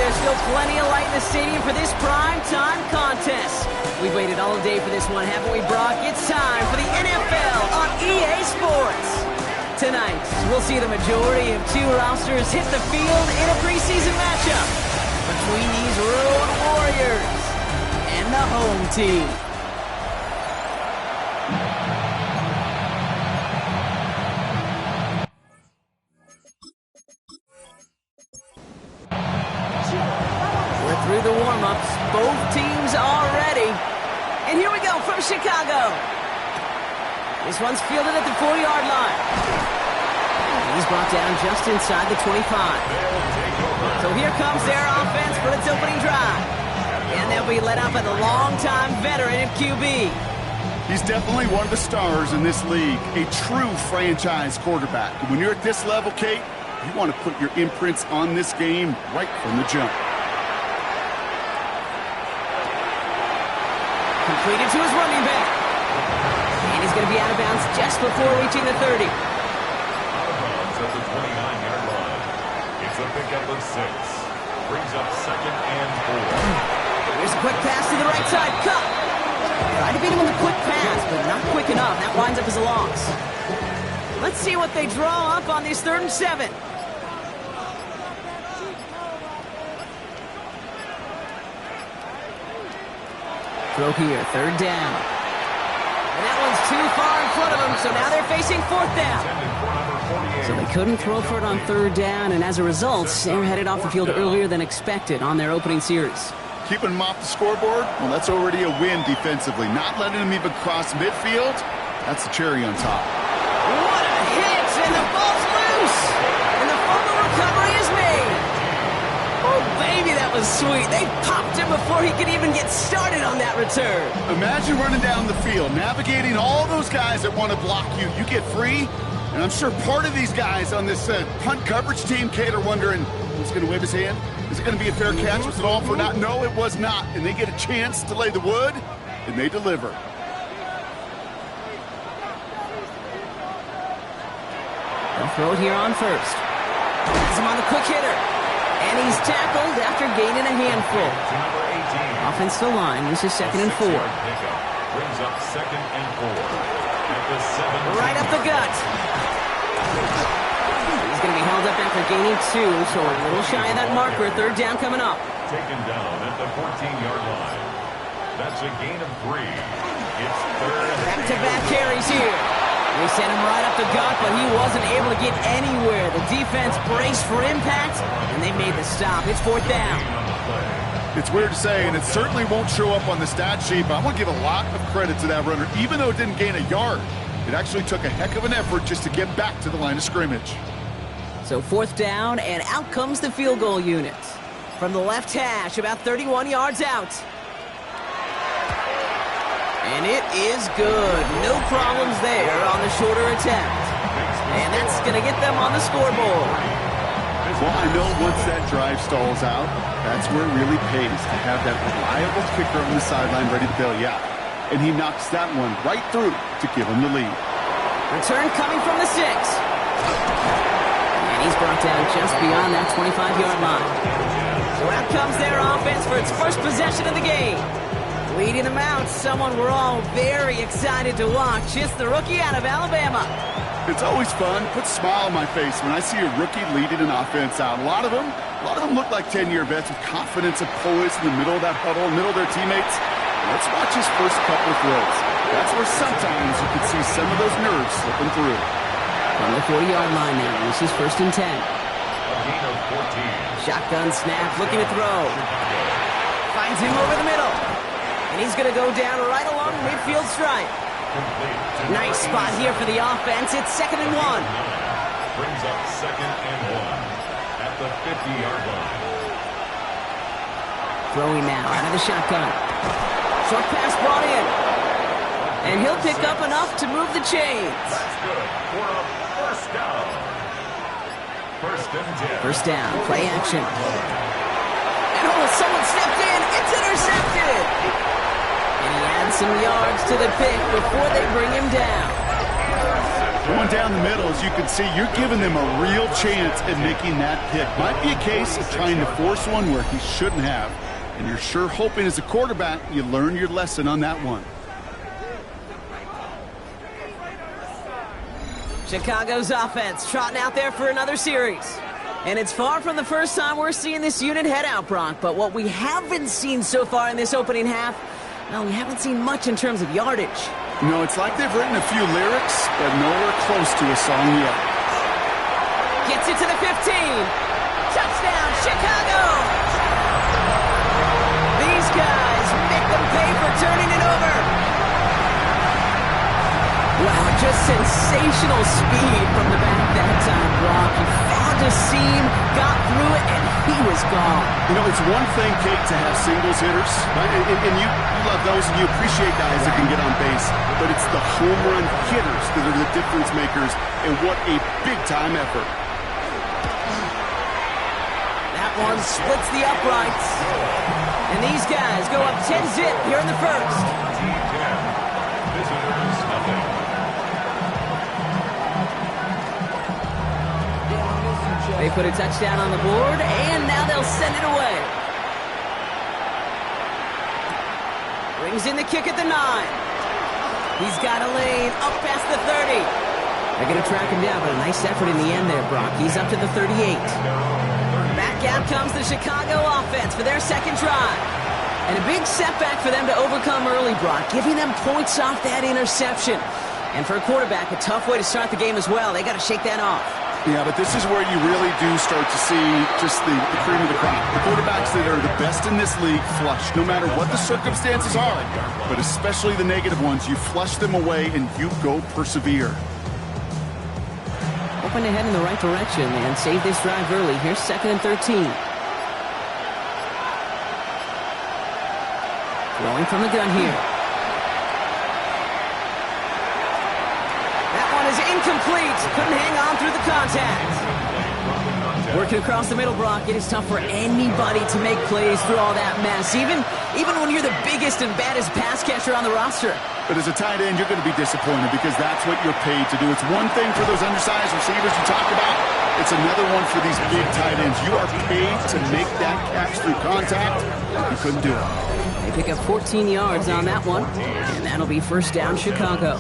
there's still plenty of light in the stadium for this prime-time contest. We've waited all day for this one, haven't we, Brock? It's time for the NFL on EA Sports. Tonight, we'll see the majority of two rosters hit the field in a preseason matchup between these road warriors and the home team. Through the warm-ups, both teams are ready. And here we go from Chicago. This one's fielded at the 4-yard line. He's brought down just inside the 25. So here comes their offense for its opening drive. And they'll be led up by the longtime veteran at QB. He's definitely one of the stars in this league, a true franchise quarterback. When you're at this level, Kate, you want to put your imprints on this game right from the jump. Completed to his running back. And he's going to be out of bounds just before reaching the 30. Out of bounds at the 29-yard line. It's a pickup of 6. Brings up 2nd and 4. Here's a quick pass to the right side. Cut. Tried to beat him with a quick pass, but not quick enough. That winds up as a loss. Let's see what they draw up on these 3rd and 7. Throw here, 3rd down. And that one's too far in front of them, so now they're facing 4th down. So they couldn't throw for it on 3rd down, and as a result, they're headed off the field earlier than expected on their opening series. Keeping them off the scoreboard, well, that's already a win defensively. Not letting them even cross midfield, that's the cherry on top. What a hit, and the ball's loose. And the fumble recovery is made. Oh, baby, that was sweet. They popped him before he could even get started on that return. Imagine running down the field, navigating all those guys that want to block you. You get free, and I'm sure part of these guys on this punt coverage team, Kate, are wondering, who's going to wave his hand? Is it going to be a fair catch? Was it all for naught? No, it was not. And they get a chance to lay the wood, and they deliver. They'll throw it here on 1st. Has him on the quick hitter. And he's tackled after gaining a handful. Offense still line. This is 2nd and 4. Brings up 2nd and 4. At the 7. Right up the gut. He's going to be held up after gaining 2, so a little shy of that marker. 3rd down coming up. Taken down at the 14-yard line. That's a gain of 3. It's 3rd. Back-to-back carries here. They sent him right up the gut, but he wasn't able to get anywhere. The defense braced for impact, and they made the stop. It's 4th down. It's weird to say, and it certainly won't show up on the stat sheet, but I want to give a lot of credit to that runner. Even though it didn't gain a yard, it actually took a heck of an effort just to get back to the line of scrimmage. So 4th down, and out comes the field goal unit. From the left hash, about 31 yards out. And it is good. No problems there on the shorter attempt. And that's going to get them on the scoreboard. Well, I know once that drive stalls out, that's where it really pays to have that reliable kicker on the sideline ready to bail you out. And he knocks that one right through to give him the lead. Return coming from the 6. And he's brought down just beyond that 25-yard line. So out comes their offense for its first possession of the game. Leading them out, someone we're all very excited to watch. It's the rookie out of Alabama. It's always fun, puts a smile on my face when I see a rookie leading an offense out. A lot of them look like 10-year vets with confidence and poise in the middle of that huddle, middle of their teammates. Let's watch his first couple of throws. That's where sometimes you can see some of those nerves slipping through. From the 40-yard line now, this is 1st and 10. A gain of 14. Shotgun snap, looking to throw. Finds him over the middle. And he's going to go down right along the midfield stripe. Nice spot here for the offense. It's 2nd and 1. Brings up 2nd and 1 at the 50-yard line. Throwing now out of the shotgun. Short pass brought in. And he'll pick up enough to move the chains. That's good for a 1st down. 1st and 10. 1st down, play action. And someone stepped in. It's intercepted. And he adds some yards to the pick before they bring him down. Going down the middle, as you can see, you're giving them a real chance at making that pick. Might be a case of trying to force one where he shouldn't have. And you're sure hoping as a quarterback you learn your lesson on that one. Chicago's offense trotting out there for another series. And it's far from the first time we're seeing this unit head out, Brock. But what we haven't seen so far in this opening half, well, we haven't seen much in terms of yardage. You know, it's like they've written a few lyrics, but nowhere close to a song yet. Gets it to the 15. Touchdown, Chicago! These guys make them pay for turning it over. Wow, just sensational speed from the back that time, Brock. He found a seam, got through it, and he was gone. You know, it's one thing, Kate, to have singles hitters, right? And you love those, and you appreciate guys that can get on base. But it's the home run hitters that are the difference makers, and what a big-time effort. That one splits the uprights. And these guys go up 10-zip here in the first. Visitors, nothing. They put a touchdown on the board, and now they'll send it away. Brings in the kick at the 9. He's got a lane up past the 30. They're going to track him down, but a nice effort in the end there, Brock. He's up to the 38. Back out comes the Chicago offense for their second drive. And a big setback for them to overcome early, Brock, giving them points off that interception. And for a quarterback, a tough way to start the game as well. They got to shake that off. Yeah, but this is where you really do start to see just the cream of the crop. The quarterbacks that are the best in this league flush, no matter what the circumstances are. But especially the negative ones, you flush them away and you go persevere. Hoping to head in the right direction and save this drive early. Here's 2nd and 13. Throwing from the gun here. That one is incomplete. Couldn't hang on through the contact. Working across the middle, Brock, it is tough for anybody to make plays through all that mess, even when you're the biggest and baddest pass catcher on the roster. But as a tight end, you're going to be disappointed because that's what you're paid to do. It's one thing for those undersized receivers you talked about. It's another one for these big tight ends. You are paid to make that catch through contact. You couldn't do it. They pick up 14 yards on that one, and that'll be first down, Chicago.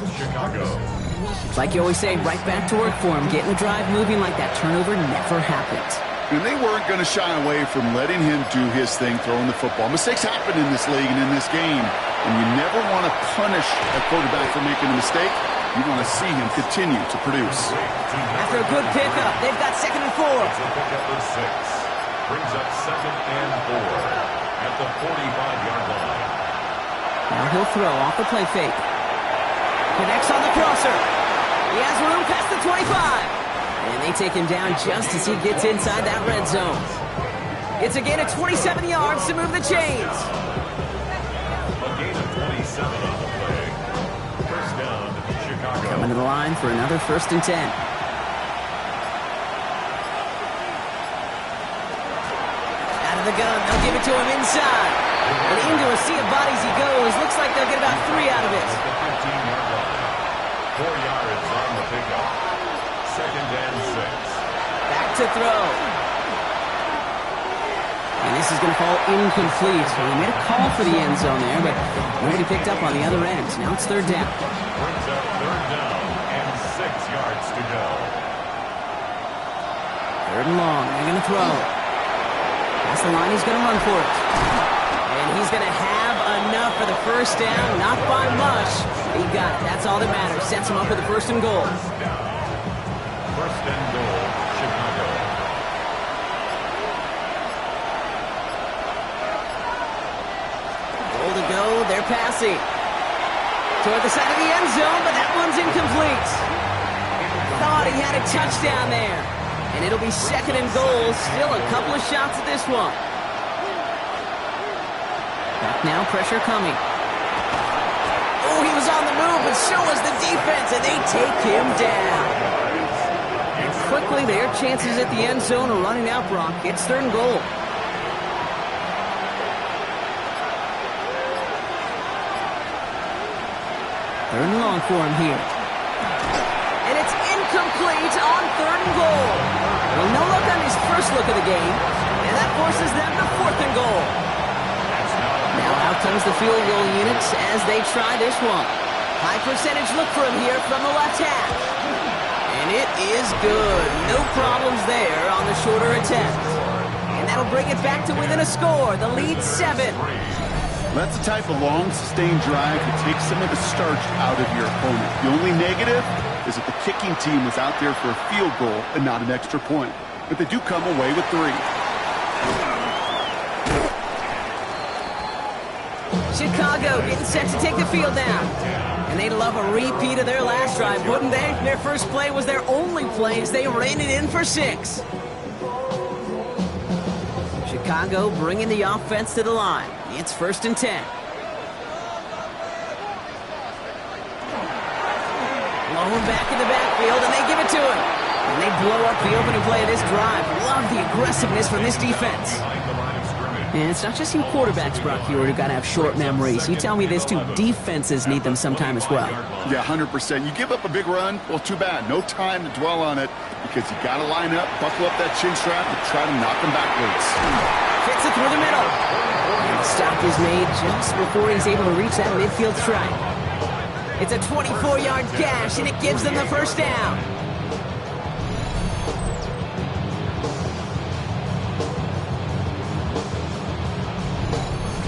Like you always say, right back to work for him, getting the drive moving like that turnover never happened. And they weren't going to shy away from letting him do his thing, throwing the football. Mistakes happen in this league and in this game, and you never want to punish a quarterback for making a mistake. You want to see him continue to produce. After a good pickup, they've got 2nd and 4. It's a pickup of 6. Brings up 2nd and 4 at the 45-yard line. Now he'll throw off the play fake. Connects on the crosser. He has room past the 25. And they take him down just as he gets inside that red zone. It's a gain of 27 yards to move the chains. A gain of 27 on the play. First down, Chicago. Coming to the line for another 1st and 10. Out of the gun, they'll give it to him inside. And into a sea of bodies he goes. Looks like they'll get about 3 out of it. 15-yard line. 4 yards on the pickup. 2nd and 6. Back to throw. And this is going to fall incomplete. So they made a call for the end zone there, but nobody picked up on the other end. Now it's 3rd down. Brings up 3rd down and 6 yards to go. 3rd and long. They're going to throw. That's the line. He's going to run for it. And he's going to have enough for the first down. Not by much. He got it. That's all that matters. Sets him up with the 1st and goal. First and goal, Chicago. Goal to go. They're passing. Toward the side of the end zone, but that one's incomplete. Thought he had a touchdown there. And it'll be 2nd and goal. Still a couple of shots at this one. Back now, pressure coming. Oh, he was on the move, but so was the defense, and they take him down. And quickly, their chances at the end zone are running out, Brock. It's 3rd and goal. Third and long for him here. And it's incomplete on 3rd and goal. Well, no luck on his first look of the game, and that forces them to 4th and goal. Now out comes the field goal unit as they try this one. High percentage look for him here from the left half. And it is good. No problems there on the shorter attempt. And that'll bring it back to within a score. The lead 7. That's the type of long, sustained drive that takes some of the starch out of your opponent. The only negative is that the kicking team was out there for a field goal and not an extra point. But they do come away with 3. Chicago getting set to take the field down. And they'd love a repeat of their last drive, wouldn't they? Their first play was their only play as they ran it in for 6. Chicago bringing the offense to the line. It's 1st and 10. Low back in the backfield, and they give it to him. And they blow up the opening play of this drive. Love the aggressiveness from this defense. And it's not just you quarterbacks, Brock, here who got to have short memories. You tell me this too, defenses need them sometime as well. Yeah, 100%. You give up a big run, well, too bad. No time to dwell on it because you got to line up, buckle up that chin strap, and try to knock them backwards. Fits it through the middle. And the stop is made just before he's able to reach that midfield strike. It's a 24-yard gash, and it gives them the first down.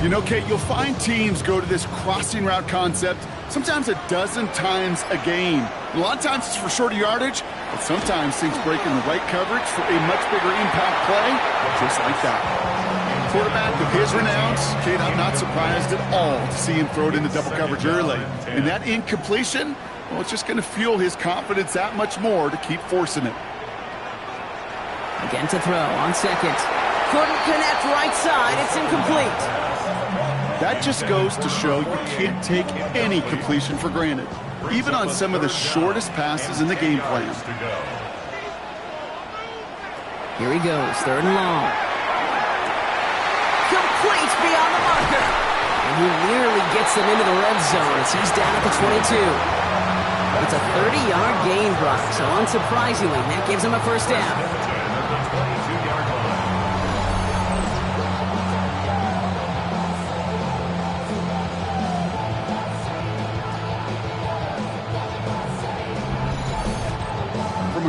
You know, Kate, you'll find teams go to this crossing route concept sometimes a dozen times a game. A lot of times it's for shorter yardage, but sometimes things break in the right coverage for a much bigger impact play, just like that. Quarterback with his renowns, Kate, I'm not surprised at all to see him throw it into double coverage early. And that incompletion, well, it's just going to fuel his confidence that much more to keep forcing it. Again to throw on 2nd. Couldn't connect right side. It's incomplete. That just goes to show you can't take any completion for granted, even on some of the shortest passes in the game plan. Here he goes, 3rd and long. Complete beyond the marker. And he nearly gets them into the red zone as he's down at the 22. It's a 30-yard gain, Brock, so unsurprisingly, that gives him a first down.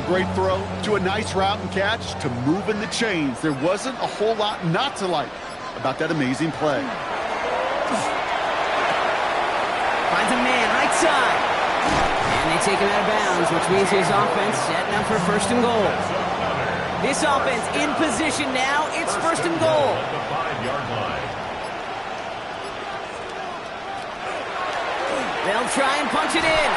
Great throw to a nice route and catch to moving the chains. There wasn't a whole lot not to like about that amazing play. Finds a man right side. And they take him out of bounds, which means his offense setting up for 1st and goal. This offense in position now. It's 1st and goal. They'll try and punch it in.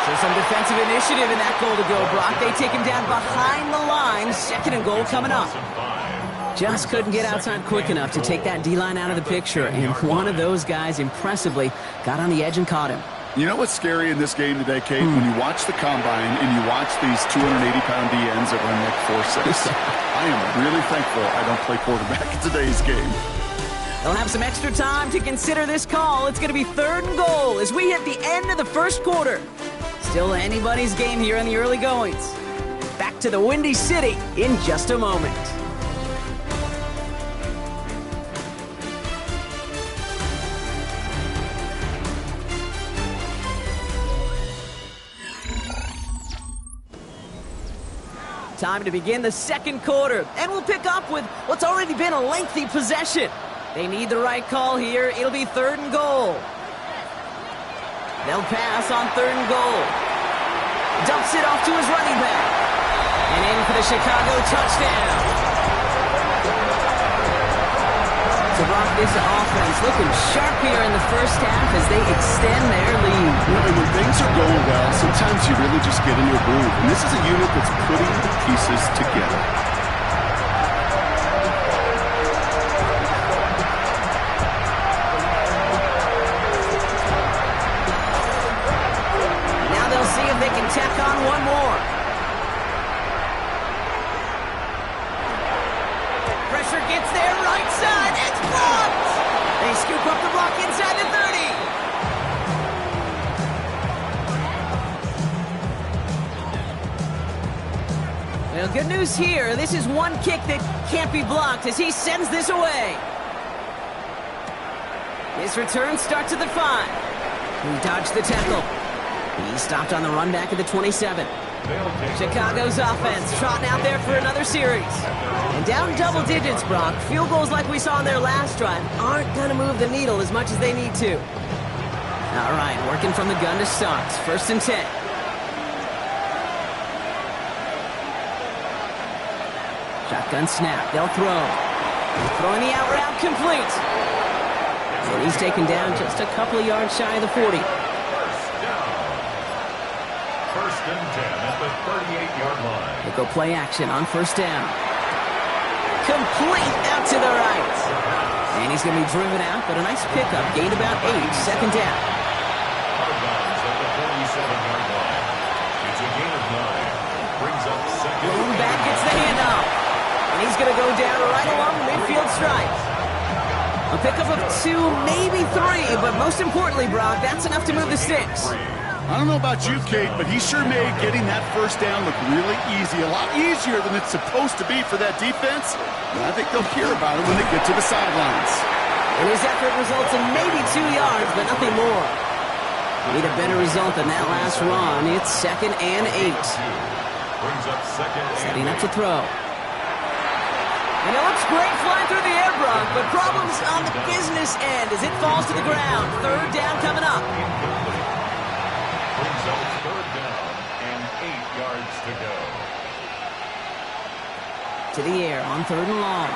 So some defensive initiative in that goal to go, Brock. They take him down behind the line. 2nd and goal coming up. Just couldn't get outside quick enough to take that D-line out of the picture. And one of those guys impressively got on the edge and caught him. You know what's scary in this game today, Kate? When you watch the combine and you watch these 280-pound DNs that run like 4.6. I am really thankful I don't play quarterback in today's game. They'll have some extra time to consider this call. It's going to be 3rd and goal as we hit the end of the first quarter. Still anybody's game here in the early goings. Back to the Windy City in just a moment. Time to begin the 2nd quarter, and we'll pick up with what's already been a lengthy possession. They need the right call here. It'll be 3rd and goal. They'll pass on 3rd and goal. Dumps it off to his running back. And in for the Chicago touchdown. So Brock, this offense looking sharp here in the first half as they extend their lead. Well, and when things are going well, sometimes you really just get into a groove. And this is a unit that's putting the pieces together. They can tack on one more. Pressure gets there, right side, it's blocked! They scoop up the block inside the 30. good news here. This is one kick that can't be blocked as he sends this away. His return starts at the 5. He dodged the tackle. He stopped on the run back at the 27. Chicago's offense trotting out there for another series. And down double digits, Brock. Field goals like we saw in their last drive aren't going to move the needle as much as they need to. All right, working from the gun to start. 1st and 10. Shotgun snap. They'll throw. Throwing the out route complete. And he's taken down just a couple of yards shy of the 40. First and 10 at the 38-yard line. They go play action on 1st down. Complete out to the right. And he's going to be driven out, but a nice pickup. Gained about 8. 2nd down. Out of bounds at the 47-yard line. It's a gain of 9. Brings up 2nd. Bloom back gets the handoff. And he's going to go down right along the midfield stripe. A pickup of 2, maybe 3, but most importantly, Brock, that's enough to move the sticks. I don't know about you, Kate, but he sure made getting that 1st down look really easy. A lot easier than it's supposed to be for that defense. And I think they'll hear about it when they get to the sidelines. And his effort results in maybe 2 yards, but nothing more. Need a better result than that last run. It's 2nd and 8. Brings up 2nd. Setting up to throw. And it looks great flying through the air, Brock, but problems on the business end as it falls to the ground. 3rd down coming up. Brings up 3rd down and 8 yards to go. To the air on 3rd and long.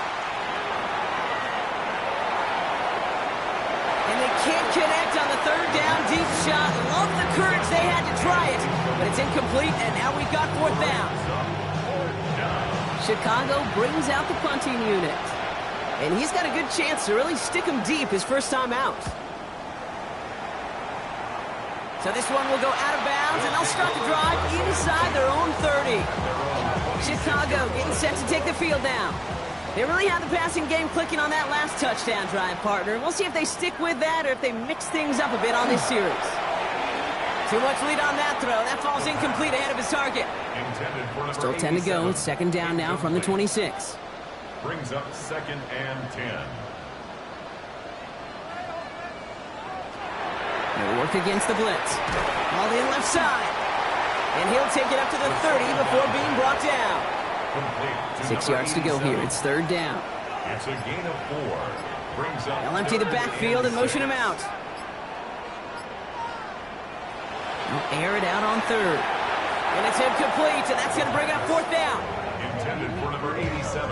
And they can't connect on the 3rd down deep shot. Love the courage they had to try it, but it's incomplete, and now we've got 4th down. Chicago brings out the punting unit. And he's got a good chance to really stick him deep his first time out. So this one will go out of bounds, and they'll start the drive inside their own 30. Chicago getting set to take the field down. They really had the passing game clicking on that last touchdown drive, partner. We'll see if they stick with that or if they mix things up a bit on this series. Too much lead on that throw. That falls incomplete ahead of his target. Still 10 to go. It's 2nd down now from the 26. Brings up 2nd and 10. They'll work against the blitz. All in left side. And he'll take it up to the 30 before being brought down. 6 yards to go here. It's 3rd down. It's a gain of 4. Brings up. They'll empty the backfield and motion him out. They'll air it out on 3rd. And it's incomplete, and that's going to bring up 4th down. Intended for number 87.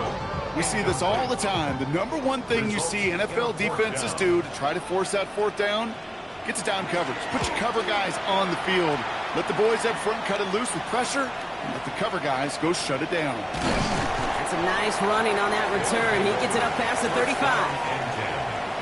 We see this all the time. The number one thing you see NFL defenses do to try to force that 4th down, get to down coverage. Put your cover guys on the field. Let the boys up front cut it loose with pressure, and let the cover guys go shut it down. That's a nice running on that return. He gets it up past the 35.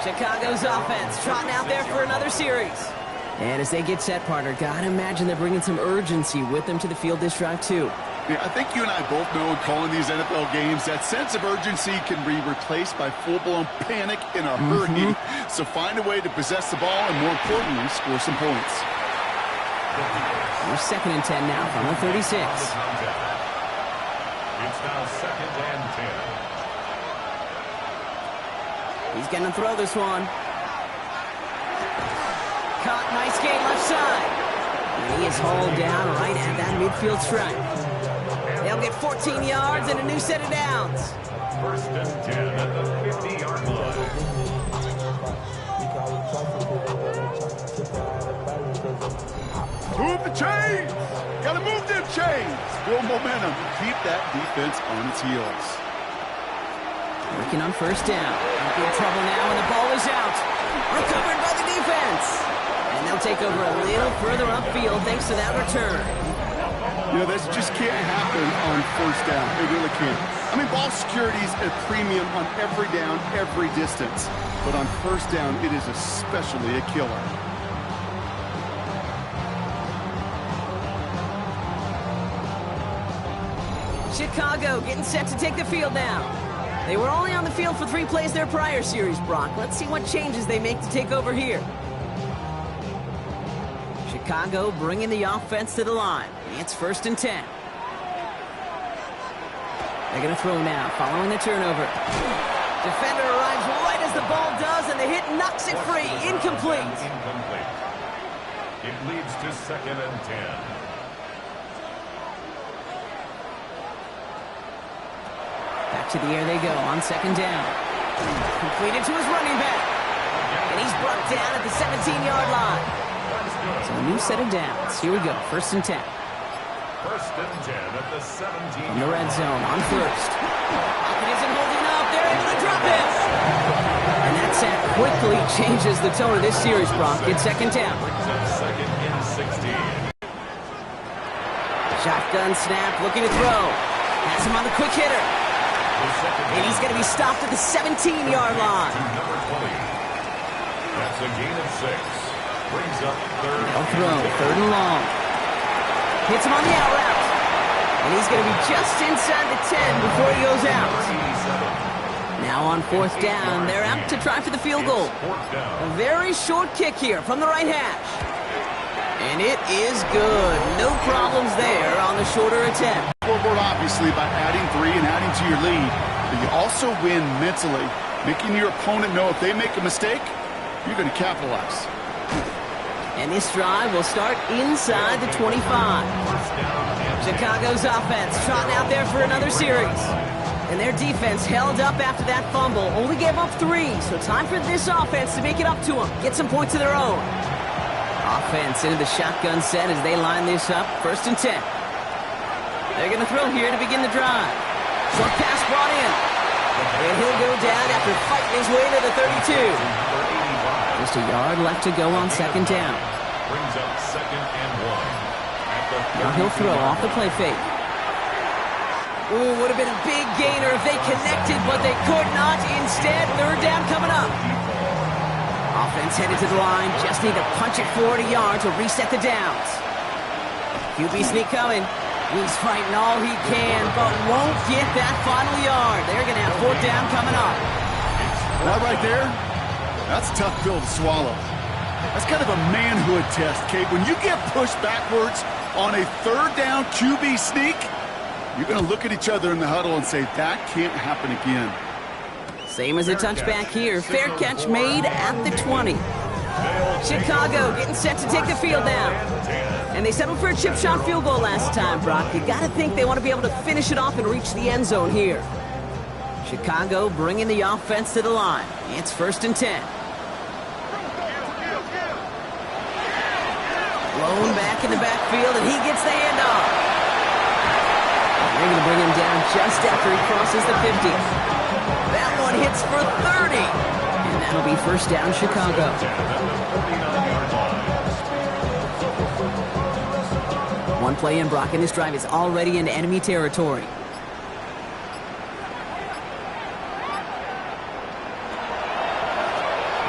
Chicago's offense trotting out there for another series. And as they get set, partner, gotta imagine they're bringing some urgency with them to the field this drive, too. Yeah, I think you and I both know in calling these NFL games that sense of urgency can be replaced by full-blown panic in a hurry. So find a way to possess the ball and, more importantly, score some points. We're 2nd and 10 now from the 36. It's now 2nd and 10. He's going to throw this one. Caught, nice gain left side. And he is hauled down right at that midfield stripe. They'll get 14 yards and a new set of downs. 1st and 10 at the 50-yard line. Move the chains! Gotta move them chains! Build momentum. Keep that defense on its heels. Working on 1st down. In trouble now and the ball is out. Recovered by the defense. And they'll take over a little further upfield thanks to that return. You know, this just can't happen on 1st down. It really can't. I mean, ball security's a premium on every down, every distance. But on 1st down, it is especially a killer. Chicago getting set to take the field now. They were only on the field for 3 plays their prior series, Brock. Let's see what changes they make to take over here. Chicago bringing the offense to the line. It's 1st and 10. They're going to throw now, following the turnover. Defender arrives right as the ball does, and the hit knocks it free. Incomplete. It leads to 2nd and 10. Back to the air they go on 2nd down. Completed to his running back. And he's brought down at the 17-yard line. So a new set of downs. Here we go, 1st and 10. 1st and 10 at the 17. From the red zone on 1st. Pocket isn't holding up. They're able to drop it. And that sack quickly changes the tone of this series, Brock. It's 2nd down. 2nd and 16. Shotgun snap, looking to throw. Has him on the quick hitter. And he's going to be stopped at the 17-yard line. Number 20. That's a gain of 6. Brings up 3rd. They'll throw, 3rd and long. Hits him on the out route. And he's going to be just inside the 10 before he goes out. Now on 4th down, they're out to try for the field goal. A very short kick here from the right hash. And it is good. No problems there on the shorter attempt. Scoreboard, obviously, by adding 3 and adding to your lead, but you also win mentally, making your opponent know if they make a mistake, you're going to capitalize. And this drive will start inside the 25. Chicago's offense trotting out there for another series. And their defense held up after that fumble. Only gave up 3, so time for this offense to make it up to them. Get some points of their own. Offense into the shotgun set as they line this up. 1st and 10. They're going to throw here to begin the drive. Short pass brought in. And he'll go down after fighting his way to the 32. Just a yard left to go on 2nd down. Brings up 2nd and 1. Now he'll throw off the play fake. Ooh, would have been a big gainer if they connected, but they could not. Instead, 3rd down coming up. Offense headed to the line. Just need to punch it 40 yards to reset the downs. QB sneak coming. He's fighting all he can, but won't get that final yard. They're going to have 4th down coming up. That right there, that's a tough pill to swallow. That's kind of a manhood test, Kate. When you get pushed backwards on a 3rd down QB sneak, you're going to look at each other in the huddle and say, that can't happen again. Same as a touchback here. Fair catch made at the 20. Chicago getting set to take the field now. And they settled for a chip shot field goal last time, Brock. You got to think they want to be able to finish it off and reach the end zone here. Chicago bringing the offense to the line. It's 1st and 10. Blown back in the backfield, and he gets the handoff. They're going to bring him down just after he crosses the 50. That one hits for 30. And that'll be 1st down, Chicago. One play in, Brock, and this drive is already into enemy territory.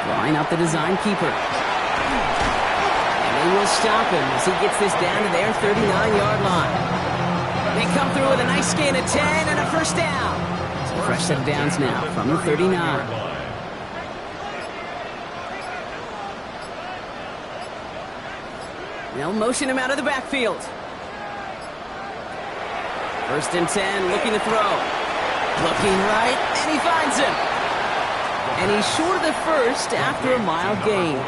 Line up the design keeper. And they will stop him as he gets this down to their 39-yard line. They come through with a nice gain of 10 and a 1st down. So fresh set of downs now from the 39. They'll motion him out of the backfield. 1st and 10, looking to throw. Looking right, and he finds him. And he's short of the 1st after a mild gain.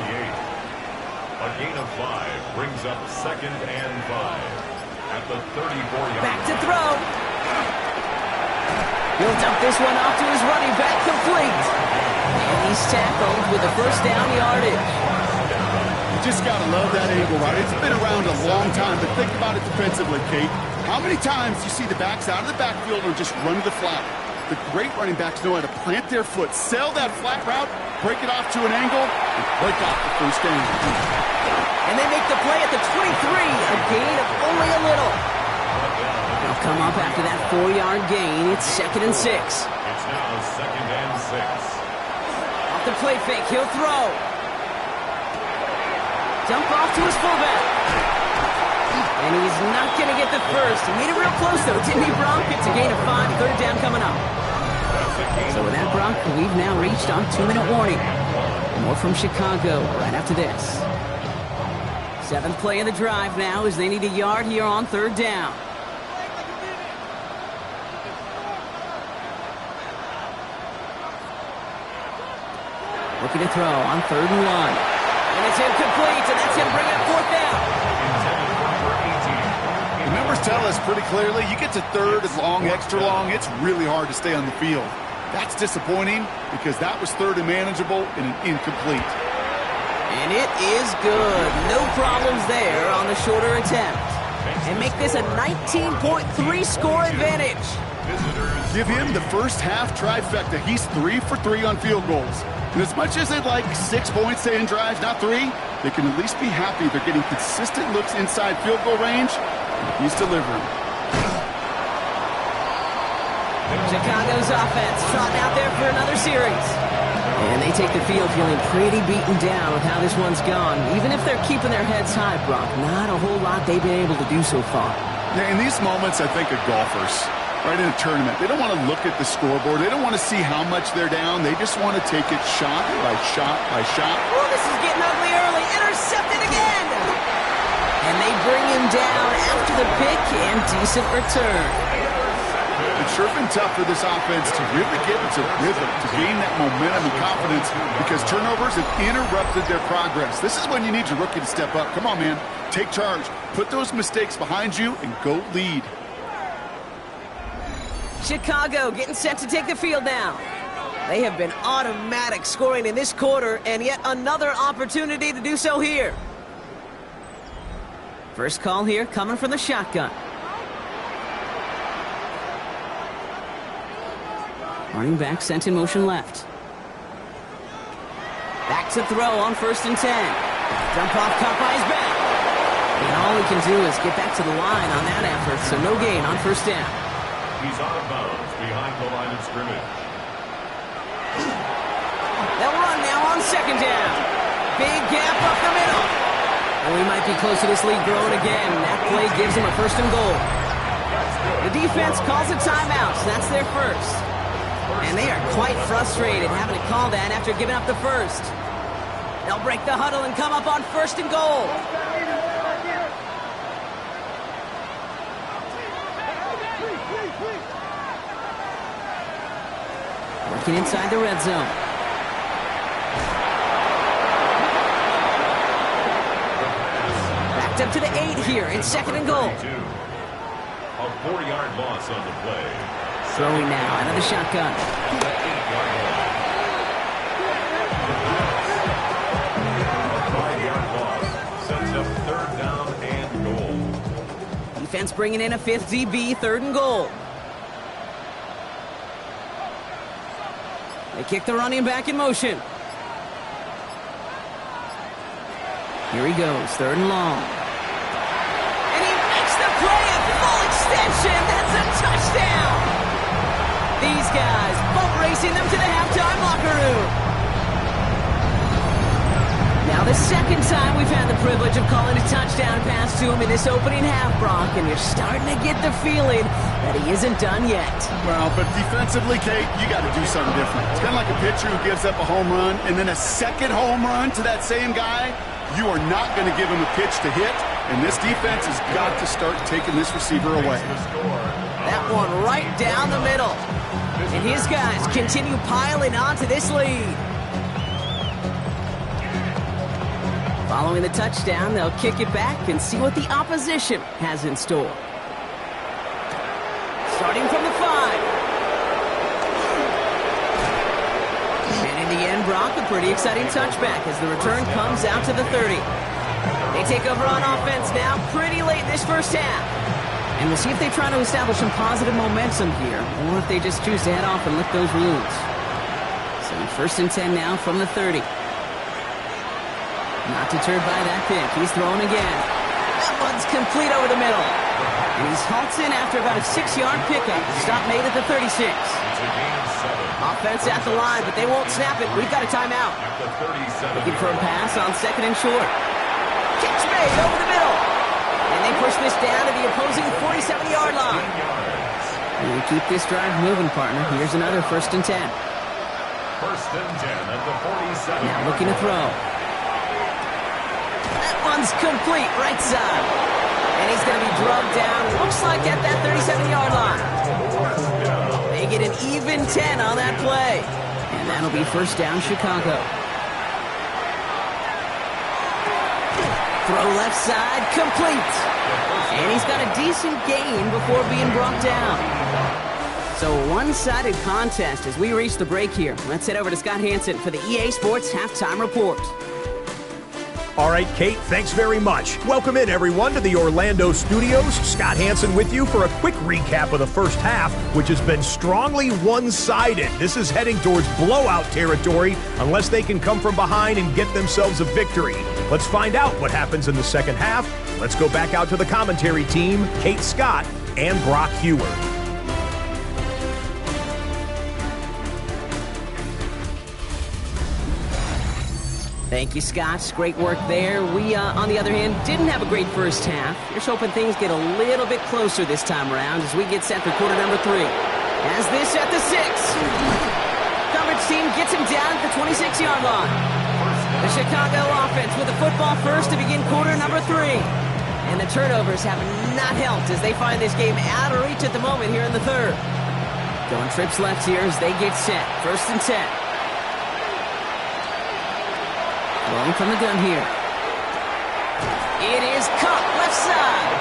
A gain of 5 brings up 2nd and 5. At the 34-yard. Back to throw. He'll dump this one off to his running back, complete. And he's tackled with the 1st down yardage. You just got to love that angle, right? It's been around a long time, but think about it defensively, Kate. How many times do you see the backs out of the backfield or just run to the flat? The great running backs know how to plant their foot, sell that flat route, break it off to an angle, and break off the 1st down. And they make the play at the 23, a gain of only a little. They'll come up after that 4-yard gain. It's 2nd and 6. It's now 2nd and 6. Off the play fake, he'll throw. Dump off to his fullback. And he's not going to get the 1st. He made it real close, though, didn't he, Bronk? It's a gain of 5, 3rd down coming up. So with that, Bronk, we've now reached our 2-minute warning. More from Chicago right after this. 7th play of the drive now as they need a yard here on 3rd down. Looking to throw on 3rd and 1. And it's incomplete, and that's him bringing up 4th down. The numbers tell us pretty clearly, you get to 3rd and long, extra long, it's really hard to stay on the field. That's disappointing because that was 3rd and manageable and an incomplete. And it is good. No problems there on the shorter attempt. And make this a 19.3 score advantage. Give him the first half trifecta. He's 3 for 3 on field goals. And as much as they'd like 6 points to end drives, not 3, they can at least be happy they're getting consistent looks inside field goal range. He's delivering. Chicago's offense trotting out there for another series. And they take the field feeling pretty beaten down with how this one's gone. Even if they're keeping their heads high, Brock, not a whole lot they've been able to do so far. Yeah, in these moments, I think of golfers. Right in a tournament, they don't want to look at the scoreboard. They don't want to see how much they're down. They just want to take it shot by shot by shot. Oh, this is getting ugly early. Intercepted again. And they bring him down after the pick and decent return. It's sure been tough for this offense to really get into rhythm, to gain that momentum and confidence because turnovers have interrupted their progress. This is when you need your rookie to step up. Come on, man. Take charge. Put those mistakes behind you and go lead. Chicago getting set to take the field now. They have been automatic scoring in this quarter, and yet another opportunity to do so here. First call here coming from the shotgun. Running back sent in motion left. Back to throw on 1st and 10. Jump off caught by his back. And all he can do is get back to the line on that effort, so no gain on 1st down. He's out of bounds behind the line of scrimmage. They'll run now on 2nd down. Big gap up the middle. And we might be close to this lead growing again. That play gives them a 1st and goal. The defense calls a timeout, so that's their first. And they are quite frustrated having to call that after giving up the first. They'll break the huddle and come up on 1st and goal. Working inside the red zone. Backed up to the 8 here. It's 2nd and goal. A 4-yard loss on the play. Throwing now out of the shotgun. A 5-yard loss sets up 3rd down and goal. Defense bringing in a 5th DB, 3rd and goal. They kick the running back in motion. Here he goes, 3rd and long. And he makes the play at full extension. That's a touchdown. These guys both racing them to the halftime locker room. Now the 2nd time we've had the privilege of calling a touchdown pass to him in this opening half, Brock, and you're starting to get the feeling that he isn't done yet. Well, but defensively, Kate, you got to do something different. It's kind of like a pitcher who gives up a home run and then a 2nd home run to that same guy. You are not going to give him a pitch to hit, and this defense has got to start taking this receiver away. That one right down the middle. And his guys continue piling on to this lead. Following the touchdown, they'll kick it back and see what the opposition has in store. Starting from the 5. And in the end, Brock, a pretty exciting touchback as the return comes out to the 30. They take over on offense now pretty late in this first half. And we'll see if they try to establish some positive momentum here, or if they just choose to head off and lick those wounds. So 1st and 10 now from the 30. Not deterred by that pick. He's throwing again. That one's complete over the middle. And he's halted in after about a 6-yard pickup. Stop made at the 36. Offense at the line, but they won't snap it. We've got a timeout. Looking for a pass on 2nd and short. Kicks made over the middle. And they push this down to the opposing 47-yard line. And we keep this drive moving, partner. Here's another 1st and 10. 1st and 10 at the 47. Now looking to throw. That one's complete, right side. And he's going to be drugged down, looks like at that 37-yard line. They get an even 10 on that play. And that'll be 1st down Chicago. Throw left side, complete. And he's got a decent gain before being brought down. So a one-sided contest as we reach the break here. Let's head over to Scott Hansen for the EA Sports Halftime Report. All right, Kate, thanks very much. Welcome in, everyone, to the Orlando studios. Scott Hansen with you for a quick recap of the first half, which has been strongly one-sided. This is heading towards blowout territory unless they can come from behind and get themselves a victory. Let's find out what happens in the second half. Let's go back out to the commentary team, Kate Scott and Brock Hewer. Thank you, Scott. Great work there. We, on the other hand, didn't have a great first half. Just hoping things get a little bit closer this time around as we get set for quarter number 3. As this at the 6. Coverage team gets him down at the 26-yard line. The Chicago offense with the football first to begin quarter number 3. And the turnovers have not helped as they find this game out of reach at the moment here in the third. Going trips left here as they get set. First and 10. Rolling from the gun here. It is caught left side.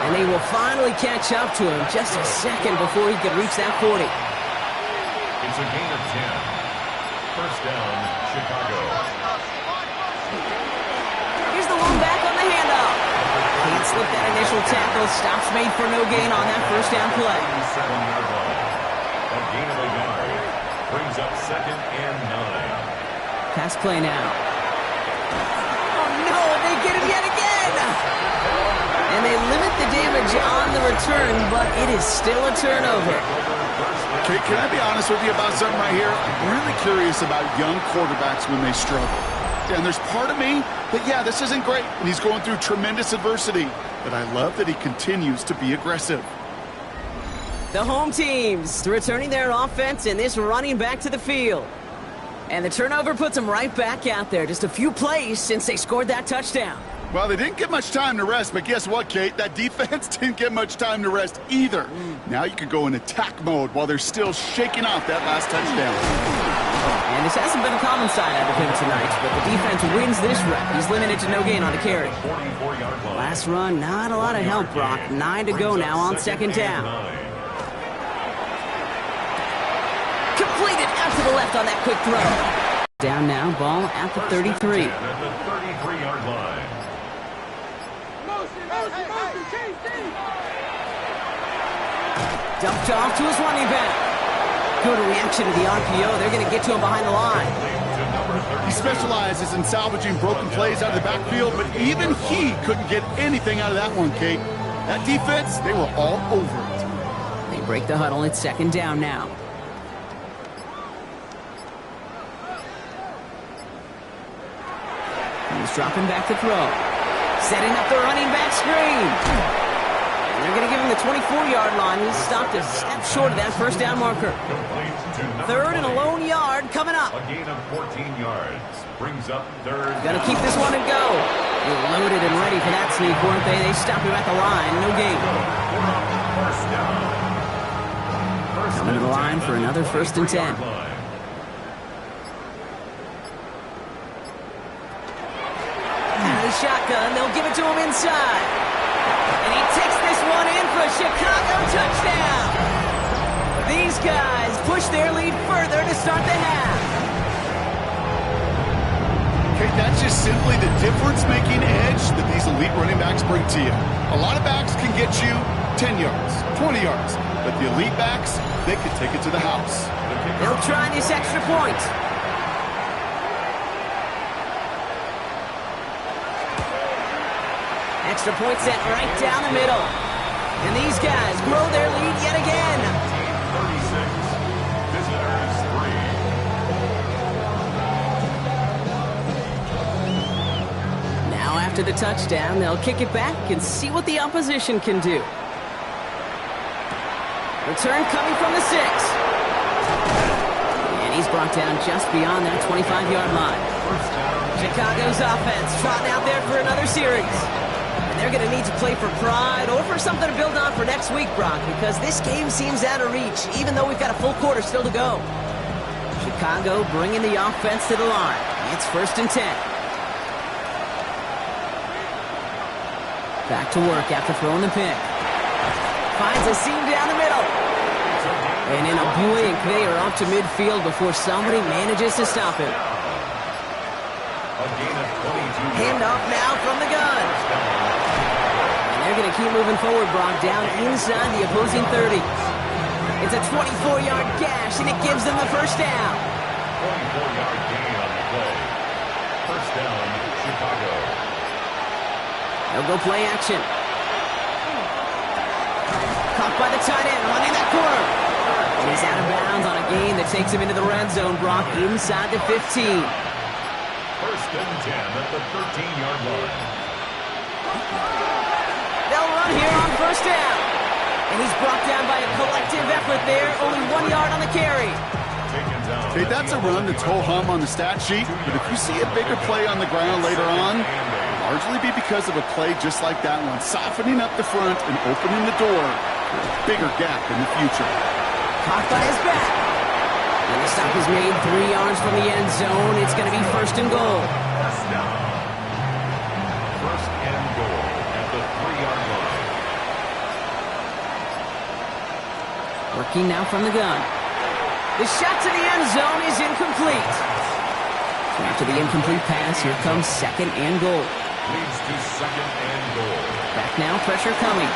And they will finally catch up to him just a second before he could reach that 40. It's a gain of 10. First down, Chicago. Here's the one back on the handoff. Can't slip that initial tackle. Stops made for no gain on that first down play. 7-yard line. A gain of a yard. Brings up second and 9. Pass play now. Oh, they get him yet again! And they limit the damage on the return, but it is still a turnover. Okay, can I be honest with you about something right here? I'm really curious about young quarterbacks when they struggle. And there's part of me that, yeah, this isn't great, and he's going through tremendous adversity, but I love that he continues to be aggressive. The home teams returning their offense and this running back to the field. And the turnover puts them right back out there. Just a few plays since they scored that touchdown. Well, they didn't get much time to rest, but guess what, Kate? That defense didn't get much time to rest either. Now you could go in attack mode while they're still shaking off that last touchdown. And this hasn't been a common side out of him tonight, but the defense wins this rep. He's limited to no gain on the carry. Last run, not a lot of help, Brock. 9 to go now on second down. Completed out to the left on that quick throw. Down now, ball at the 33. At the 33-yard line. Dumped off to his running back. Good reaction to the RPO. They're going to get to him behind the line. He specializes in salvaging broken plays out of the backfield, but even he couldn't get anything out of that one, Kate. That defense, they were all over it. They break the huddle. It's second down now. He's dropping back to throw. Setting up the running back screen. And they're going to give him the 24-yard line. He's stopped a step short of that first down marker. Third and a lone yard coming up. A gain of 14 yards. Brings up third. Got to keep this one and go. They're loaded and ready for that sneak, weren't they? They stopped him at the line. No gain. First down. Coming to the line for another first and 10. Shotgun, they'll give it to him inside. And he takes this one in for a Chicago touchdown. These guys push their lead further to start the half. Okay, that's just simply the difference-making edge that these elite running backs bring to you. A lot of backs can get you 10 yards, 20 yards, but the elite backs, they can take it to the house. They'll try this extra point. Extra point set right down the middle. And these guys grow their lead yet again. 36. Visitors 3. Now after the touchdown, they'll kick it back and see what the opposition can do. Return coming from the 6. And he's brought down just beyond that 25-yard line. Chicago's offense trotting out there for another series. They're going to need to play for pride or for something to build on for next week, Brock, because this game seems out of reach, even though we've got a full quarter still to go. Chicago bringing the offense to the line. It's first and 10. Back to work after throwing the pick. Finds a seam down the middle. And in a buoyant they are off to midfield before somebody manages to stop him. Hand off now from the gun. And they're going to keep moving forward, Brock, down inside the opposing 30. It's a 24-yard gash, and it gives them the first down. 24-yard gain on the play. First down, Chicago. They'll go play action. Caught by the tight end, running that corner. And he's out of bounds on a gain that takes him into the red zone, Brock, inside the 15. First and 10 at the 13-yard line. They'll run here on first down. And he's brought down by a collective effort there, only 1 yard on the carry. Okay, that's a run that's ho-hum on the stat sheet, but if you see a bigger play on the ground later on, largely be because of a play just like that one, softening up the front and opening the door for a bigger gap in the future. Caught by his back. And the stop is made 3 yards from the end zone. It's going to be first and goal. First and goal at the 3-yard line. Working now from the gun. The shot to the end zone is incomplete. So after the incomplete pass, here comes second and goal. Leads to second and goal. Back now, pressure coming.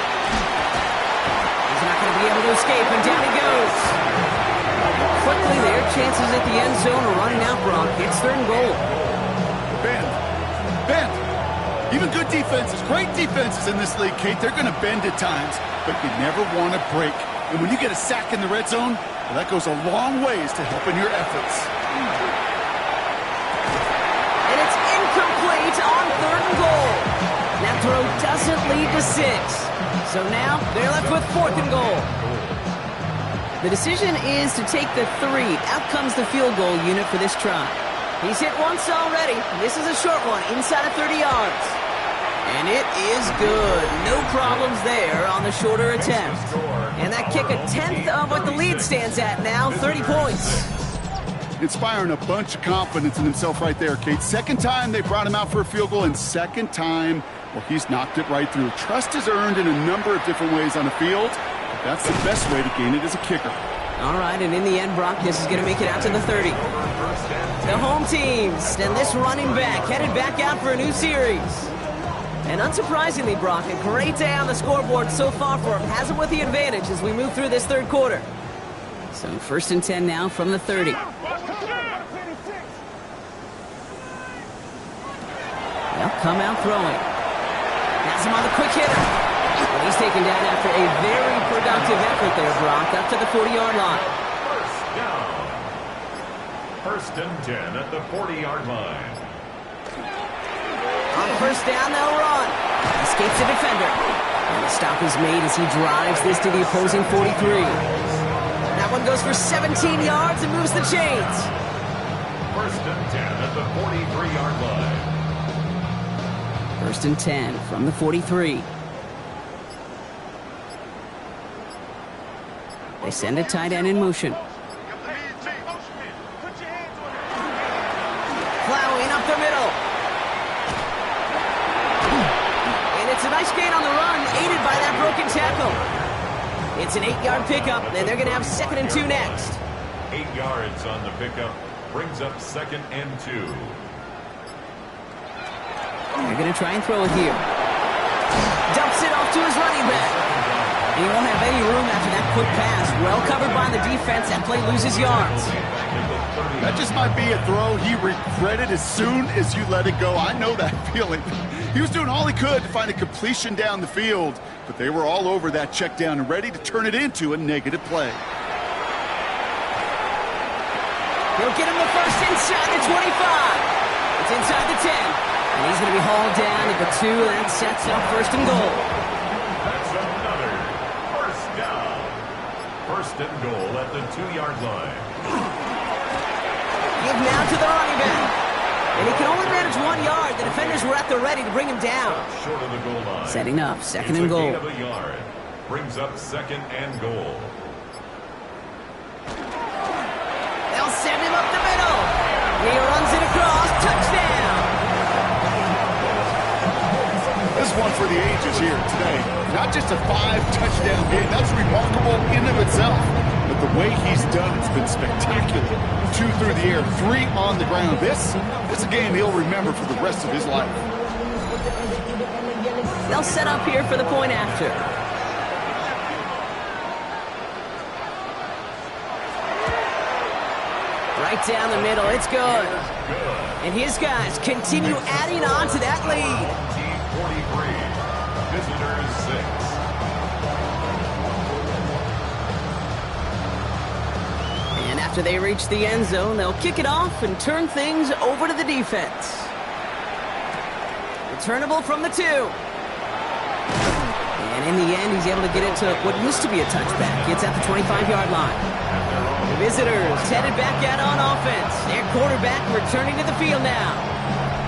He's not going to be able to escape, and down he goes. Quickly, their chances at the end zone are running out, Brock. It's third and goal. Bend. Even good defenses, great defenses in this league, Kate, they're going to bend at times, but you never want to break. And when you get a sack in the red zone, well, that goes a long ways to helping your efforts. And it's incomplete on third and goal. That throw doesn't lead to 6. So now they're left with fourth and goal. The decision is to take the 3. Out comes the field goal unit for this try. He's hit once already. This is a short one, inside of 30 yards. And it is good. No problems there on the shorter attempt. And that kick a tenth of what the lead stands at now, 30 points. Inspiring a bunch of confidence in himself right there, Kate. Second time they brought him out for a field goal, and second time, well, he's knocked it right through. Trust is earned in a number of different ways on the field, but that's the best way to gain it as a kicker. All right, and in the end, Brock, this is going to make it out to the 30. The home teams, and this running back headed back out for a new series. And unsurprisingly, Brock, a great day on the scoreboard so far for him. Has him with the advantage as we move through this third quarter. So first and 10 now from the 30. They'll come out throwing. Has him on the quick hitter. Well, he's taken down after a very productive effort there, Brock, up to the 40-yard line. First and 10 at the 40-yard line. On first down, they'll run. Escapes the defender. And the stop is made as he drives this to the opposing 43. That one goes for 17 yards and moves the chains. First and 10 at the 43-yard line. First and 10 from the 43. They send a tight end in motion. Plowing up the middle. And it's a nice gain on the run, aided by that broken tackle. It's an 8-yard pickup, and they're going to have second and 2 next. 8 yards on the pickup, brings up second and 2. They're going to try and throw it here. Dumps it off to his running back. He won't have any room after that quick pass. Well covered by the defense. That play loses yards. That just might be a throw he regretted as soon as you let it go. I know that feeling. He was doing all he could to find a completion down the field, but they were all over that check down and ready to turn it into a negative play. He'll get him the first inside the 25. It's inside the 10. And he's going to be hauled down at the 2. That sets up first and goal. That's another first down. First and goal at the 2-yard line. Give now to the running back. And he can only manage 1 yard. The defenders were at the ready to bring him down. Short of the goal line. Setting up second and goal. It's a gain of a yard. Brings up second and goal. They'll send him up the middle. He runs it across. Touchdown. This is one for the the ages here today. Not just a 5-touchdown game. That's remarkable in of itself. But the way he's done it's been spectacular. 2 through the air, 3 on the ground. This is a game he'll remember for the rest of his life. They'll set up here for the point after. Right down the middle, it's good. And his guys continue adding on to that lead. 43, visitors 6. And after they reach the end zone, they'll kick it off and turn things over to the defense. Returnable from the 2. And in the end, he's able to get it to what used to be a touchback. It's at the 25-yard line. The visitors headed back out on offense. Their quarterback returning to the field now.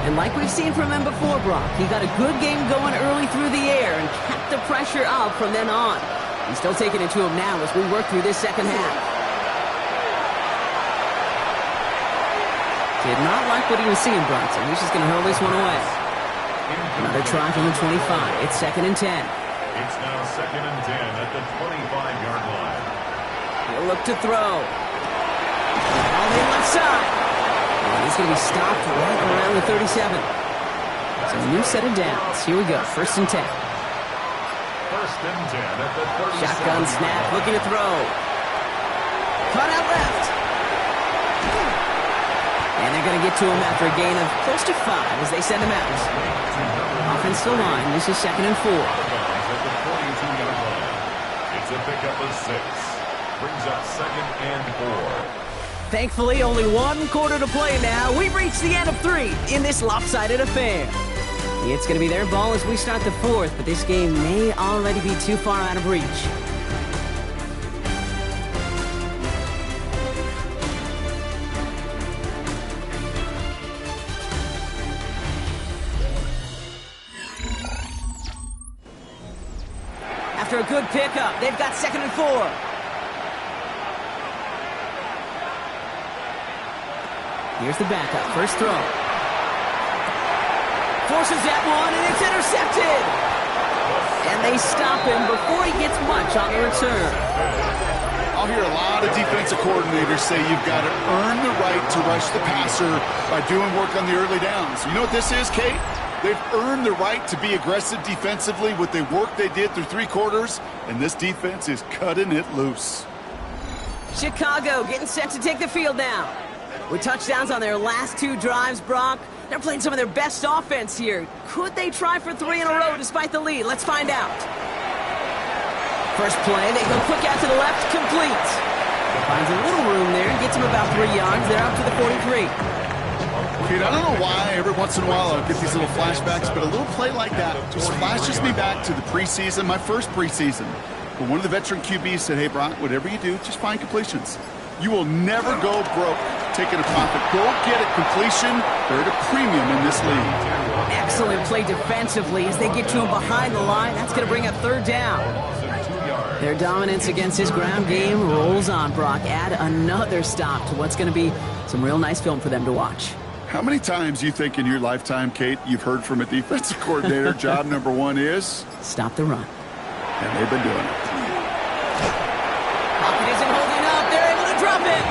And like we've seen from him before, Brock, he got a good game going early through the air and kept the pressure up from then on. He's still taking it to him now as we work through this second half. Did not like what he was seeing, Bronson. He's just going to hurl this one away. Another try from the 25. It's 2nd and 10. It's now 2nd and 10 at the 25-yard line. He'll look to throw. All in left side. And he's going to be stopped right around the 37. So a new set of downs. Here we go. 1st and 10. 1st and 10 at the 37. Shotgun snap. Looking to throw. Cut out left. And they're going to get to him after a gain of close to 5 as they send him out. Offensive line. This is 2nd and 4. At the 42-yard line. It's a pickup of 6. Brings up 2nd and 4. Thankfully, only 1 quarter to play now. We've reached the end of 3 in this lopsided affair. It's going to be their ball as we start the 4th, but this game may already be too far out of reach. After a good pickup, they've got 2nd and 4. Here's the backup. First throw. Forces that one, and it's intercepted. And they stop him before he gets much on the return. I'll hear a lot of defensive coordinators say you've got to earn the right to rush the passer by doing work on the early downs. You know what this is, Kate? They've earned the right to be aggressive defensively with the work they did through 3 quarters, and this defense is cutting it loose. Chicago getting set to take the field now. With touchdowns on their last 2 drives, Brock, they're playing some of their best offense here. Could they try for 3 in a row despite the lead? Let's find out. First play, they go quick out to the left, complete. Finds a little room there, gets him about 3 yards. They're up to the 43. Kate, I don't know why every once in a while I'll get these little flashbacks, but a little play like that just flashes me back to the preseason, my first preseason. But one of the veteran QBs said, hey, Brock, whatever you do, just find completions. You will never go broke taking a profit. Go get a completion. They're at a premium in this league. Excellent play defensively as they get to him behind the line. That's going to bring up 3rd down. Their dominance against his ground game rolls on, Brock. Add another stop to what's going to be some real nice film for them to watch. How many times you think in your lifetime, Kate, you've heard from a defensive coordinator, job number 1 is? Stop the run. And they've been doing it. Pocket isn't holding up. They're able to drop it.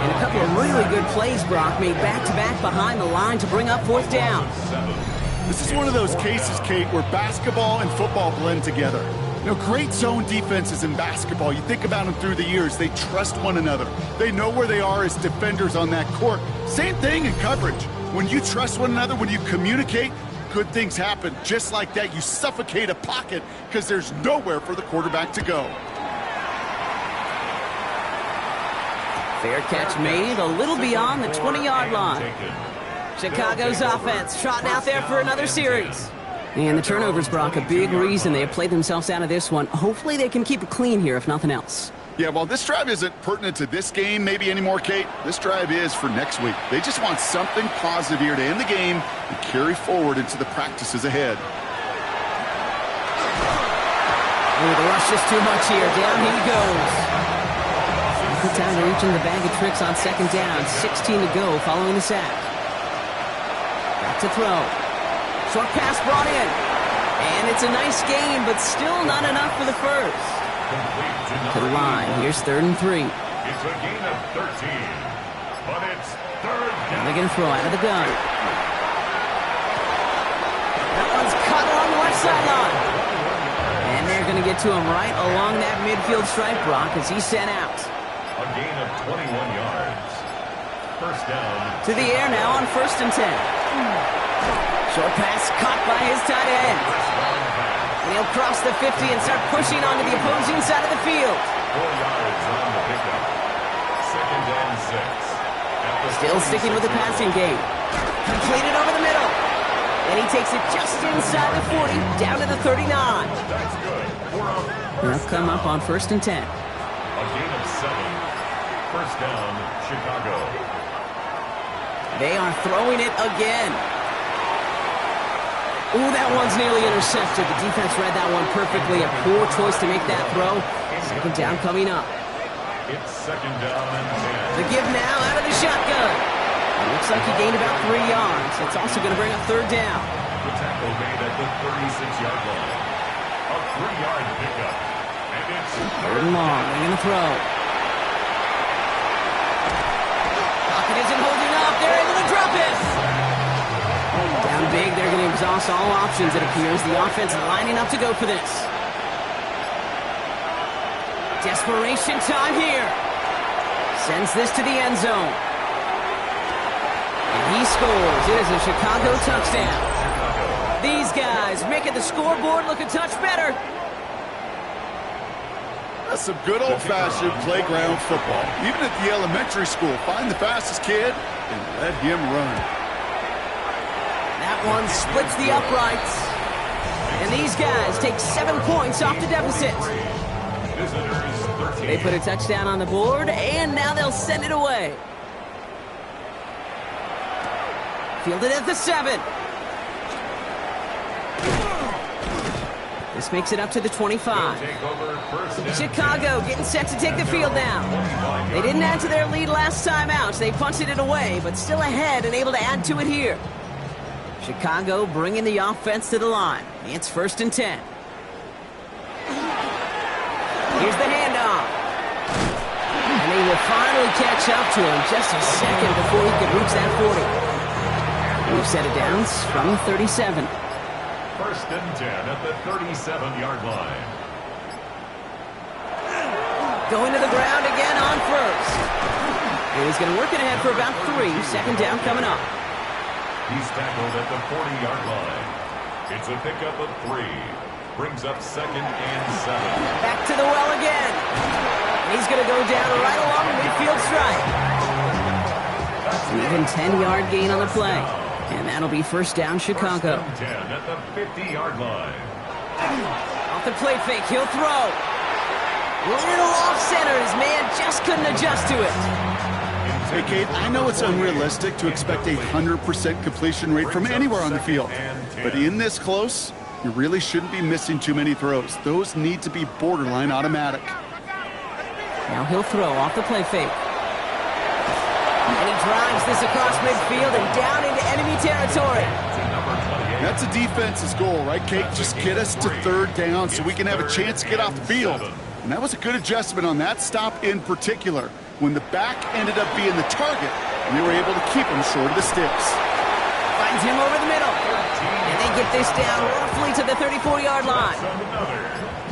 And a couple of really good plays, Brock, made back-to-back behind the line to bring up 4th down. This is one of those cases, Kate, where basketball and football blend together. You know, great zone defenses in basketball, you think about them through the years, they trust one another. They know where they are as defenders on that court. Same thing in coverage. When you trust one another, when you communicate, good things happen. Just like that, you suffocate a pocket because there's nowhere for the quarterback to go. Fair catch made a little beyond the 20-yard line. Chicago's offense trotting out there for another series. And the turnovers, Brock, a big reason they have played themselves out of this one. Hopefully they can keep it clean here, if nothing else. Yeah, well, this drive isn't pertinent to this game maybe anymore, Kate. This drive is for next week. They just want something positive here to end the game and carry forward into the practices ahead. Ooh, the rush is too much here. Down he goes. Good time to reach in the bag of tricks on 2nd down. 16 to go following the sack. Back to throw. Short pass brought in. And it's a nice gain, but still not enough for the first. To the line. Here's 3rd and 3. It's a gain of 13. But it's 3rd down. They're going to throw out of the gun. That one's cut along the left sideline. And they're going to get to him right along that midfield stripe, Brock, as he's sent out. A gain of 21 yards. First down. To the air now on 1st and 10. Short pass caught by his tight end. And he'll cross the 50 and start pushing onto the opposing side of the field. 4 yards on the pickup. 2nd and 6. Still sticking with the passing game. Completed over the middle. And he takes it just inside the 40, down to the 39. That's good. They'll come up on 1st and 10. A gain of 7. First down, Chicago. They are throwing it again. Ooh, that one's nearly intercepted. The defense read that one perfectly. A poor choice to make that throw. 2nd down coming up. It's 2nd down and 10. The give now out of the shotgun. It looks like he gained about 3 yards. It's also going to bring up 3rd down. The tackle made at the 36-yard line. A 3-yard pickup. And it's 3rd and long. They're going to throw. Pocket isn't holding up. They're able to drop it. Down big. They're going to exhaust all options, it appears. The offense lining up to go for this. Desperation time here. Sends this to the end zone. And he scores. It is a Chicago touchdown. These guys making the scoreboard look a touch better. That's some good old-fashioned playground football. Even at the elementary school, find the fastest kid and let him run. That one splits the uprights. And these guys take 7 points off the deficit. They put a touchdown on the board, and now they'll send it away. Fielded at the 7. This makes it up to the 25. Chicago getting set to take the field now. They didn't add to their lead last time out. They punted it away, but still ahead and able to add to it here. Chicago bringing the offense to the line. It's 1st and 10. Here's the handoff. And they will finally catch up to him just a second before he could reach that 40. We've set it down from 37. 1st and 10 at the 37-yard line. Going to the ground again on 1st. And he's going to work it ahead for about 3. 2nd down coming up. He's tackled at the 40-yard line. It's a pickup of 3. Brings up 2nd and 7. Back to the well again. And he's going to go down right along the midfield stripe. An even 10-yard gain on the play. And that'll be 1st down, Chicago. 1st and 10 at the 50-yard line. Off the play fake, he'll throw. Little off center, his man just couldn't adjust to it. Hey, Kate, I know it's unrealistic to expect a 100% completion rate from anywhere on the field. But in this close, you really shouldn't be missing too many throws. Those need to be borderline automatic. Now he'll throw off the play fake. And he drives this across midfield and down into enemy territory. That's a defense's goal, right, Kate? Just get us to 3rd down so we can have a chance to get off the field. And that was a good adjustment on that stop in particular, when the back ended up being the target, and they were able to keep him short of the sticks. Finds him over the middle. And they get this down roughly to the 34-yard line.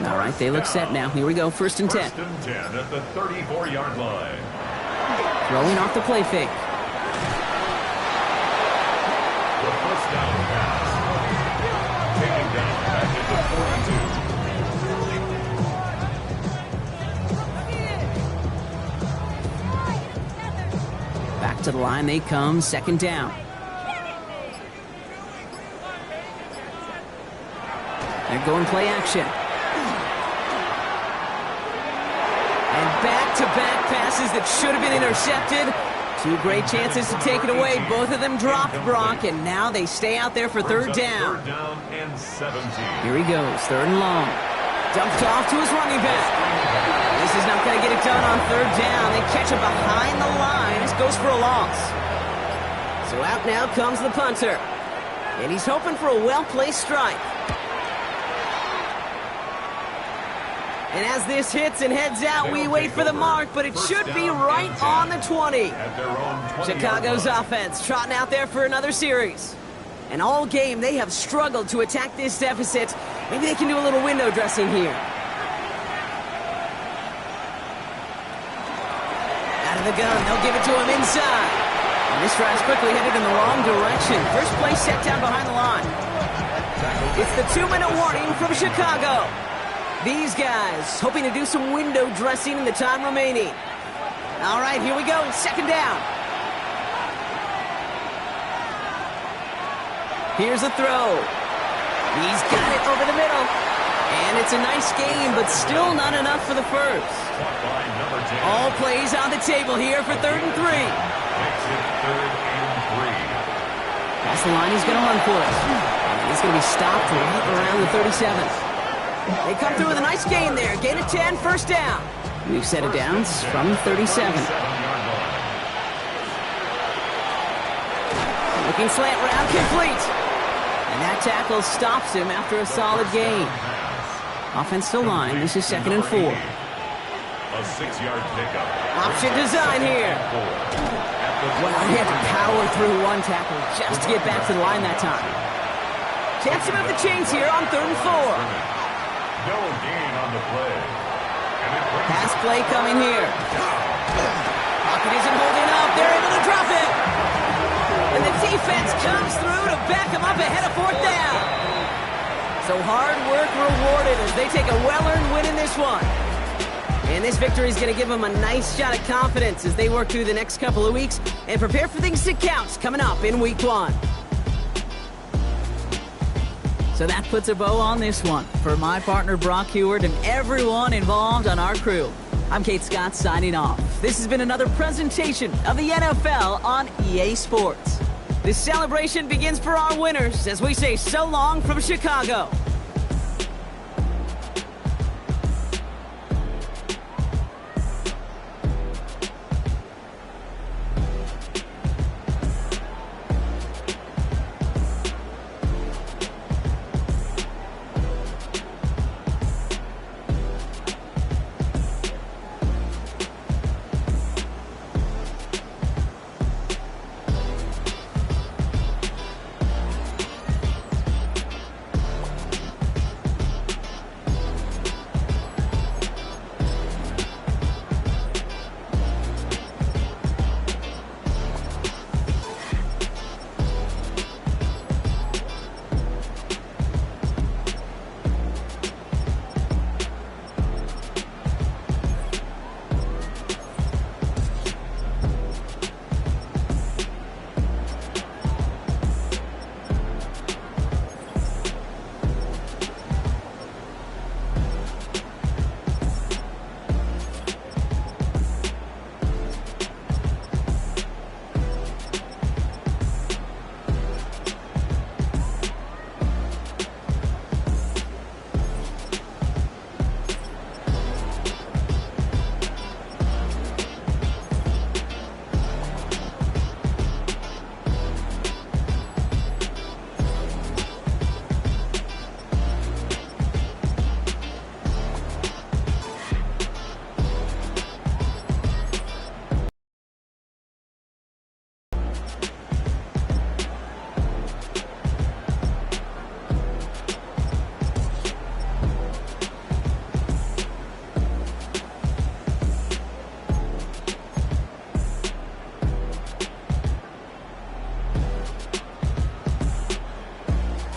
All right, they look set now. Here we go, 1st and 10. 1st and 10 at the 34-yard line. Throwing off the play fake. The 1st down pass. Taken down back at the 42. Back to the line they come, 2nd down. They're going play action. And back-to-back passes that should have been intercepted. 2 great chances to take it away. Both of them dropped, Brock, and now they stay out there for 3rd down. 3rd down and 17. Here he goes, 3rd and long. Dumped off to his running back. This is not going to get it done on 3rd down. They catch him behind the line. This goes for a loss. So out now comes the punter. And he's hoping for a well-placed strike. And as this hits and heads out, we wait for the mark, but it should be right on the 20. Chicago's offense trotting out there for another series. And all game, they have struggled to attack this deficit. Maybe they can do a little window dressing here. Out of the gun, they'll give it to him inside. And this drive's quickly headed in the wrong direction. First play set down behind the line. It's the 2-minute warning from Chicago. These guys hoping to do some window dressing in the time remaining. All right, here we go. Second down. Here's a throw. He's got it over the middle. And it's a nice game, but still not enough for the first. All plays on the table here for 3rd and 3. That's the line he's going to run for it. He's going to be stopped right around the 37. They come through with a nice gain there. Gain of 10, first down. We've set it down from 37. Looking slant round, complete. And that tackle stops him after a solid gain. Offensive line, this is 2nd and 4. A 6-yard pickup. Option design here. Well, he had to power through one tackle just to get back to the line that time. Chance to move the chains here on 3rd and 4. No gain on the play. Pass play coming here. Pocket isn't holding up. They're able to drop it. And the defense comes through to back them up ahead of 4th down. So hard work rewarded as they take a well-earned win in this one. And this victory is going to give them a nice shot of confidence as they work through the next couple of weeks and prepare for things that count coming up in Week 1. So that puts a bow on this one. For my partner Brock Heward and everyone involved on our crew, I'm Kate Scott signing off. This has been another presentation of the NFL on EA Sports. This celebration begins for our winners as we say so long from Chicago.